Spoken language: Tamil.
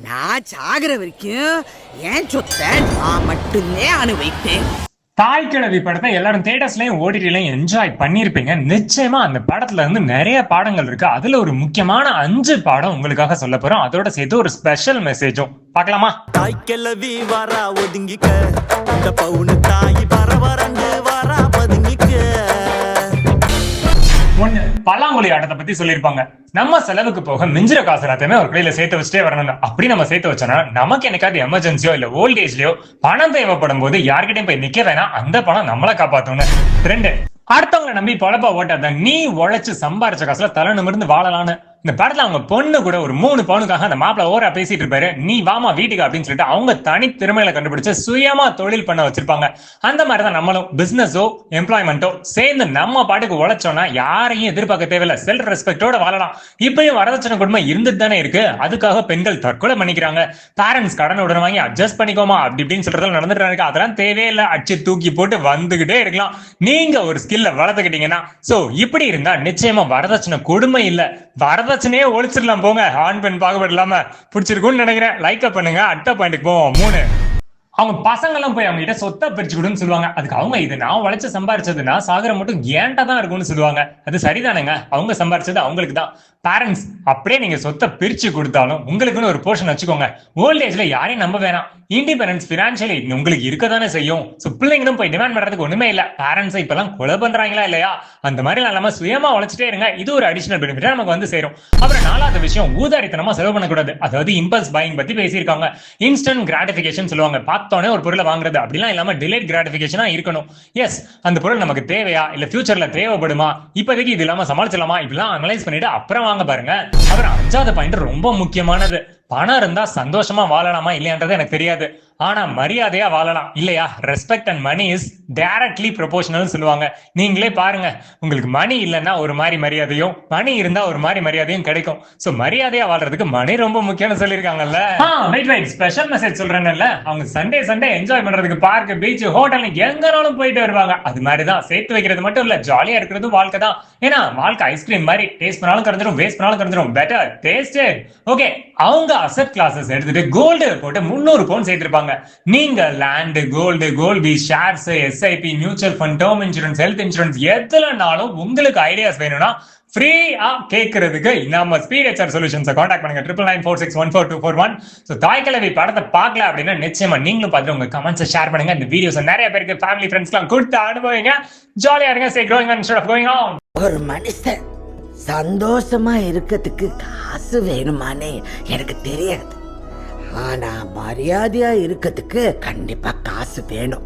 நான் சாகுற வரைக்கும் என் சொத்தை நான் மட்டுமே அனுபவிப்பேன். தாய் கிழவி படத்தை எல்லாரும் தியேட்டர்ஸ்லயும் ஓடிடிலையும் என்ஜாய் பண்ணிருப்பீங்க. நிச்சயமா அந்த படத்துல இருந்து நிறைய பாடங்கள் இருக்கு. அதுல ஒரு முக்கியமான 5 பாடம் உங்களுக்காக சொல்ல போறோம். அதோட சேர்த்து ஒரு ஸ்பெஷல் மெசேஜும் பார்க்கலாமா? தாய் கிழவி வரா ஒதுங்கிக்க, இந்த பவுனு தாய் பரவரண்டு வரா பதுங்கிக்க. ஒண்ணு, பல்லாங்குழி ஆட்டத்தை பத்தி சொல்லியிருப்பாங்க. நம்ம செலவுக்கு போக மிஞ்சிற காசு எல்லாத்தையுமே ஒரு கையில சேர்த்து வச்சுட்டே வரணும். அப்படி நம்ம சேர்த்து வச்சோம்னா நமக்கு என்னைக்காவது எமர்ஜென்சியோ இல்ல ஓல்டேஜ்லயோ பணம் தேவைப்படும் போது யார்கிட்டயும் போய் நிக்க வேணாம், அந்த பணம் நம்மளை காப்பாத்தணும். 2, அடுத்தவங்களை நம்பி பொழப்பா ஓட்டாத, நீ உழைச்சு சம்பாரிச்ச காசுல தலை நிமிர்ந்து வாழலான்னு. இந்த படத்துல அவங்க பொண்ணு கூட ஒரு 3 பவுனுக்காக அந்த மாப்பிள்ள ஓரா பேசிட்டு இருப்பாரு. நீ வாமா வீட்டுக்கு அப்படின்னு சொல்லிட்டு அவங்க தனி திறமையில கண்டுபிடிச்சு சுயமா தொழில் பண்ண வச்சிருப்பாங்க. அந்த மாதிரிதான் நம்மளும் பிசினஸோ எம்ப்ளாய்மெண்ட்டோ சேர்ந்து நம்ம பாட்டுக்கு உழைச்சோம்னா யாரையும் எதிர்பார்க்க தேவையில்ல, செல்ஃப் ரெஸ்பெக்டோட வாழலாம். இப்பயும் வரதட்சணை குடும்பம் இருந்துட்டு தானே இருக்கு. அதுக்காக பெண்கள் தற்கொலை பண்ணிக்கிறாங்க. பேரண்ட்ஸ் கடன் உடனே வாங்கி அட்ஜஸ்ட் பண்ணிக்கோமா அப்படி இப்படின்னு சொல்றதுல நடந்துட்டு இருக்கு. அதெல்லாம் தேவையில்லை, அடிச்சு தூக்கி போட்டு வந்துகிட்டே இருக்கலாம். நீங்க ஒரு ஸ்கில்ல வளர்த்துக்கிட்டீங்கன்னா சோ இப்படி இருந்தா நிச்சயமா வரதட்சணை கொடுமை இல்ல, வரதட்சணையே ஒழிச்சிடலாம். போங்க, ஆண் பெண் பாகுபாடு இல்லாம. பிடிச்சிருக்கும்னு நினைக்கிறேன். லைக் பண்ணுங்க. அட்டை பாயிண்ட்டுக்கு போவோம். 3, அவங்க பசங்க எல்லாம் போய் அவங்க கிட்ட சொத்தை பிரிச்சு கொடுன்னு சொல்லுவாங்க. அதுக்கு அவங்க இது நான் உழைச்சு சம்பாரிச்சதுன்னா சாகர மட்டும் ஏன்டா தான் இருக்கும்னு சொல்லுவாங்க. அது சரிதானுங்க, அவங்க சம்பாரிச்சது அவங்களுக்கு தான். பேரண்ட்ஸ் அப்படியே நீங்க சொத்தை பிரிச்சு கொடுத்தாலும் உங்களுக்குன்னு ஒரு போர்ஷன் வச்சுக்கோங்க. ஓல்டேஜ்ல யாரையும் நம்ப வேணாம். இண்டிபெண்டன்ஸ் பினான்சியலி உங்களுக்கு இருக்கதானே செய்யும். சோ பிள்ளைங்களும் போய் டிமாண்ட் பண்றதுக்கு ஒண்ணுமே இல்ல. பேரண்ட்ஸ் இப்பெல்லாம் கொலை பண்றாங்களா இல்லையா, அந்த மாதிரி இல்லாம சுயமா உழைச்சிட்டே இருங்க. இது ஒரு அடிஷனல் பெனிஃபிட் நமக்கு வந்து சேரும். அப்புறம் 4வது விஷயம், ஊதாரித்தனமா செலவு பண்ணக்கூடாது. அதாவது இம்பல்ஸ் பையிங் பத்தி பேசியிருக்காங்க. இன்ஸ்டன்ட் கிராட்டிபிகேஷன் சொல்லுவாங்க. பார்த்தோன்னே ஒரு பொருளை வாங்குறது அப்படிலாம் இல்லாம டிலேட் கிராட்டிபிகேஷனா இருக்கணும். எஸ், அந்த பொருள் நமக்கு தேவையா இல்ல ஃபியூச்சர்ல தேவைப்படுமா, இப்போதைக்கு இது இல்லாம சமாளிச்சலாமா, இப்படிலாம் அனலைஸ் பண்ணிட்டு அப்புறம் வாங்க பாருங்க. அப்புறம் 5வது பாயிண்ட் ரொம்ப முக்கியமானது. பணம் இருந்தா சந்தோஷமா வாழலாமா இல்லையான்றது எனக்கு தெரியாது, ஆனா மரியாதையா வாழலாம் இல்லையா. Respect and money is directly proportional சொல்லுவாங்க. நீங்களே பாருங்க, உங்களுக்கு மணி இல்லைன்னா ஒரு மாதிரி மரியாதையும், மணி இருந்தா ஒரு மாதிரி மரியாதையும் கிடைக்கும். சோ மரியாதையா வாழ்றதுக்கு மணி ரொம்ப முக்கியம்னு சொல்லியிருக்காங்கல்ல. ரைட், ஸ்பெஷல் மெசேஜ் சொல்றேன்ல, அவங்க சண்டே என்ஜாய் பண்றதுக்கு பார்க், பீச், ஹோட்டல் எங்கனாலும் போயிட்டு வருவாங்க. அது மாதிரிதான் சேர்த்து வைக்கிறது மட்டும் இல்ல, ஜாலியா இருக்கிறதும் வாழ்க்கை தான். ஏன்னா வாழ்க்கை ஐஸ்கிரீம் மாதிரி, டேஸ்ட் பண்ணாலும் கறந்துடும், வேஸ்ட் பண்ணாலும் கறந்துடும். Better taste. ஓகே, அவங்க அசெட் கிளாஸஸ் எடுத்துட்டு கோல்டு போட்டு 300 பவுண்ட் சேர்த்திருப்பாங்க. நீங்க land, gold, shares, SIP, mutual fund, term insurance, health insurance எதுலனாலும் உங்களுக்கு ஐடியாஸ் வேணும்னா ஃப்ரீயா கேட்கறதுக்கு நம்ம ஸ்பீட் ஹெச்ஆர் சொல்யூஷன்ஸை காண்டாக்ட் பண்ணுங்க. 9994614241. சோ தாய் கிழவி படத்தை பார்க்கல அப்படின்னா நிச்சயமா நீங்களும் பார்த்து உங்க கமெண்ட்ஸ் ஷேர் பண்ணுங்க. இந்த வீடியோஸ் நிறைய பேருக்கு ஃபேமிலி ஃப்ரெண்ட்ஸ்லாம் கொடுத்து அனுபவிங்க. ஜாலியா இருங்க. Stay growing instead of going on. ஒரு மனுஷன் சந்தோஷமா இருக்கிறதுக்கு காசு வேணுமானே எனக்கு தெரியாது, ஆனா மரியாதையா இருக்கிறதுக்கு கண்டிப்பா காசு வேணும்.